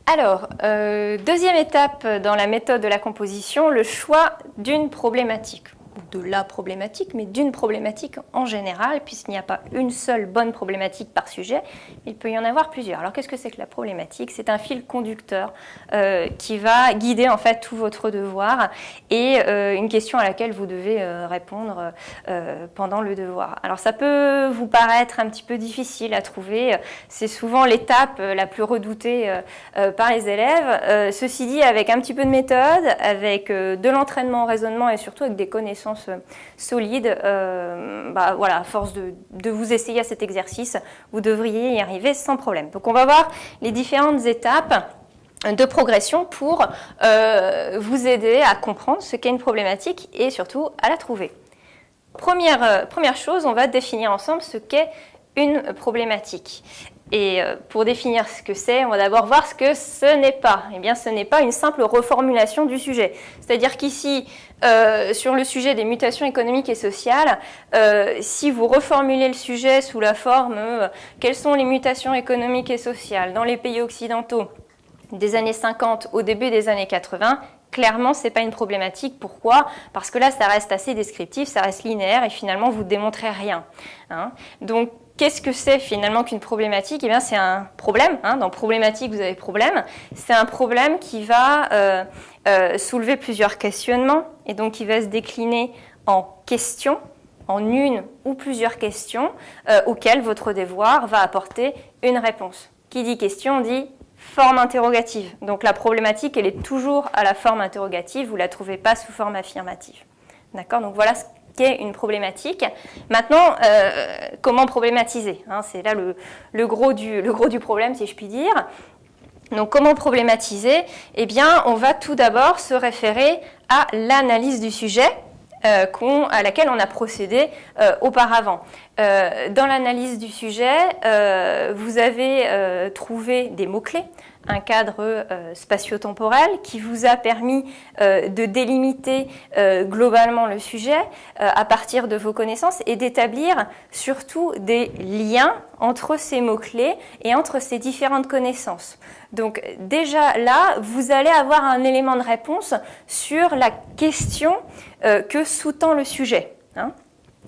Alors, deuxième étape dans la méthode de la composition, le choix d'une problématique. De la problématique, mais d'une problématique en général, puisqu'il n'y a pas une seule bonne problématique par sujet, il peut y en avoir plusieurs. Alors qu'est-ce que c'est que la problématique? C'est un fil conducteur qui va guider en fait tout votre devoir et une question à laquelle vous devez répondre pendant le devoir. Alors ça peut vous paraître un petit peu difficile à trouver, c'est souvent l'étape la plus redoutée par les élèves. Ceci dit, avec un petit peu de méthode, avec de l'entraînement en raisonnement et surtout avec des connaissances solides, voilà, à force de vous essayer à cet exercice, vous devriez y arriver sans problème. Donc on va voir les différentes étapes de progression pour vous aider à comprendre ce qu'est une problématique et surtout à la trouver. Première chose, on va définir ensemble ce qu'est une problématique. Et pour définir ce que c'est, on va d'abord voir ce que ce n'est pas. Eh bien, ce n'est pas une simple reformulation du sujet. C'est-à-dire qu'ici, sur le sujet des mutations économiques et sociales, si vous reformulez le sujet sous la forme quelles sont les mutations économiques et sociales dans les pays occidentaux des années 50 au début des années 80, clairement, ce n'est pas une problématique. Pourquoi? Parce que là, ça reste assez descriptif, ça reste linéaire et finalement, vous ne démontrez rien. Hein. Donc, qu'est-ce que c'est finalement qu'une problématique? Eh bien, c'est un problème. Hein. Dans problématique, vous avez problème. C'est un problème qui va soulever plusieurs questionnements et donc qui va se décliner en questions, en une ou plusieurs questions auxquelles votre devoir va apporter une réponse. Qui dit question dit forme interrogative. Donc la problématique, elle est toujours à la forme interrogative, vous ne la trouvez pas sous forme affirmative. D'accord? Donc voilà ce qu'est une problématique. Maintenant, comment problématiser, hein? C'est là le gros du problème, si je puis dire. Donc comment problématiser? Eh bien, on va tout d'abord se référer à l'analyse du sujet à laquelle on a procédé auparavant. Dans l'analyse du sujet, vous avez trouvé des mots-clés, un cadre spatio-temporel qui vous a permis de délimiter globalement le sujet à partir de vos connaissances et d'établir surtout des liens entre ces mots-clés et entre ces différentes connaissances. Donc déjà là, vous allez avoir un élément de réponse sur la question que sous-tend le sujet. Hein.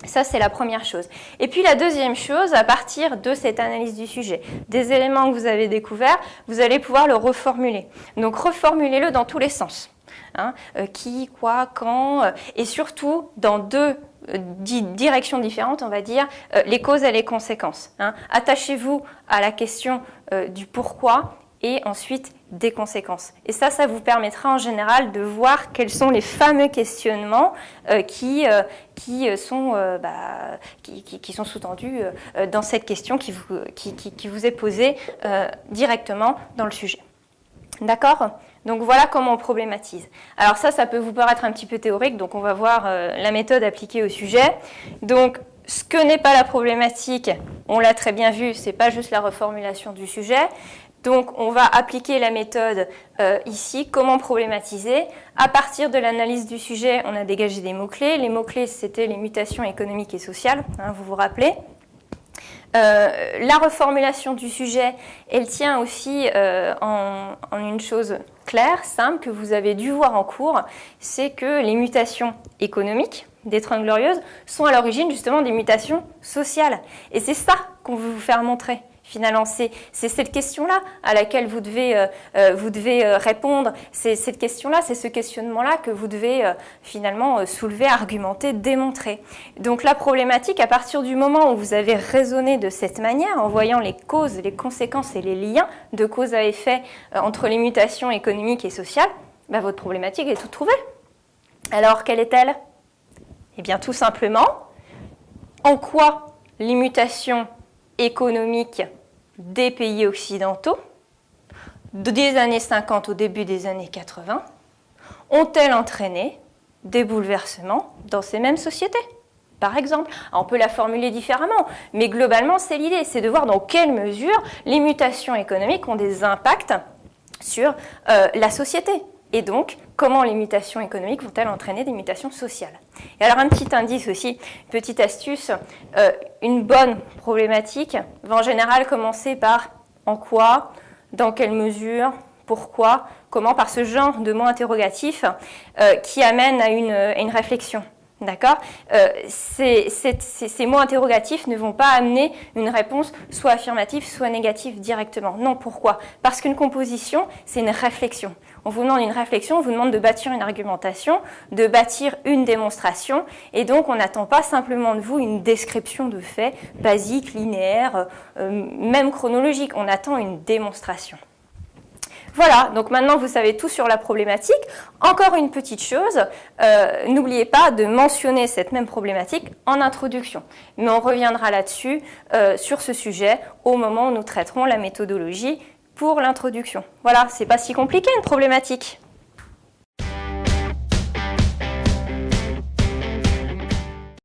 Ça, c'est la première chose. Et puis la deuxième chose, à partir de cette analyse du sujet, des éléments que vous avez découverts, vous allez pouvoir le reformuler. Donc reformulez-le dans tous les sens. Hein, qui, quoi, quand, et surtout dans deux directions différentes, on va dire, les causes et les conséquences. Hein. Attachez-vous à la question du pourquoi et ensuite des conséquences. Et ça vous permettra en général de voir quels sont les fameux questionnements qui sont sous-tendus dans cette question qui vous est posée directement dans le sujet. D'accord ? Donc voilà comment on problématise. Alors ça peut vous paraître un petit peu théorique, donc on va voir la méthode appliquée au sujet. Donc ce que n'est pas la problématique, on l'a très bien vu, c'est pas juste la reformulation du sujet. Donc, on va appliquer la méthode ici, comment problématiser. À partir de l'analyse du sujet, on a dégagé des mots-clés. Les mots-clés, c'était les mutations économiques et sociales, hein, vous vous rappelez. La reformulation du sujet, elle tient aussi en une chose claire, simple, que vous avez dû voir en cours, c'est que les mutations économiques des 30 Glorieuses sont à l'origine justement des mutations sociales. Et c'est ça qu'on veut vous faire montrer. Finalement, c'est cette question-là à laquelle vous devez répondre. C'est cette question-là, c'est ce questionnement-là que vous devez finalement soulever, argumenter, démontrer. Donc la problématique, à partir du moment où vous avez raisonné de cette manière, en voyant les causes, les conséquences et les liens de cause à effet entre les mutations économiques et sociales, votre problématique est toute trouvée. Alors, quelle est-elle? Eh bien, tout simplement, en quoi les mutations économiques des pays occidentaux, des années 50 au début des années 80, ont-elles entraîné des bouleversements dans ces mêmes sociétés, par exemple? Alors, on peut la formuler différemment, mais globalement, c'est l'idée, c'est de voir dans quelle mesure les mutations économiques ont des impacts sur la société. Et donc, comment les mutations économiques vont-elles entraîner des mutations sociales? Et alors, un petit indice aussi, une petite astuce, une bonne problématique va en général commencer par en quoi, dans quelle mesure, Pourquoi? Comment? Par ce genre de mots interrogatifs qui amènent à une réflexion. D'accord? Ces mots interrogatifs ne vont pas amener une réponse soit affirmative, soit négative directement. Non, pourquoi? Parce qu'une composition, c'est une réflexion. On vous demande une réflexion, on vous demande de bâtir une argumentation, de bâtir une démonstration, et donc on n'attend pas simplement de vous une description de faits basique, linéaire, même chronologique, on attend une démonstration. Voilà, donc maintenant vous savez tout sur la problématique. Encore une petite chose, n'oubliez pas de mentionner cette même problématique en introduction. Mais on reviendra là-dessus, sur ce sujet, au moment où nous traiterons la méthodologie pour l'introduction. Voilà, c'est pas si compliqué une problématique.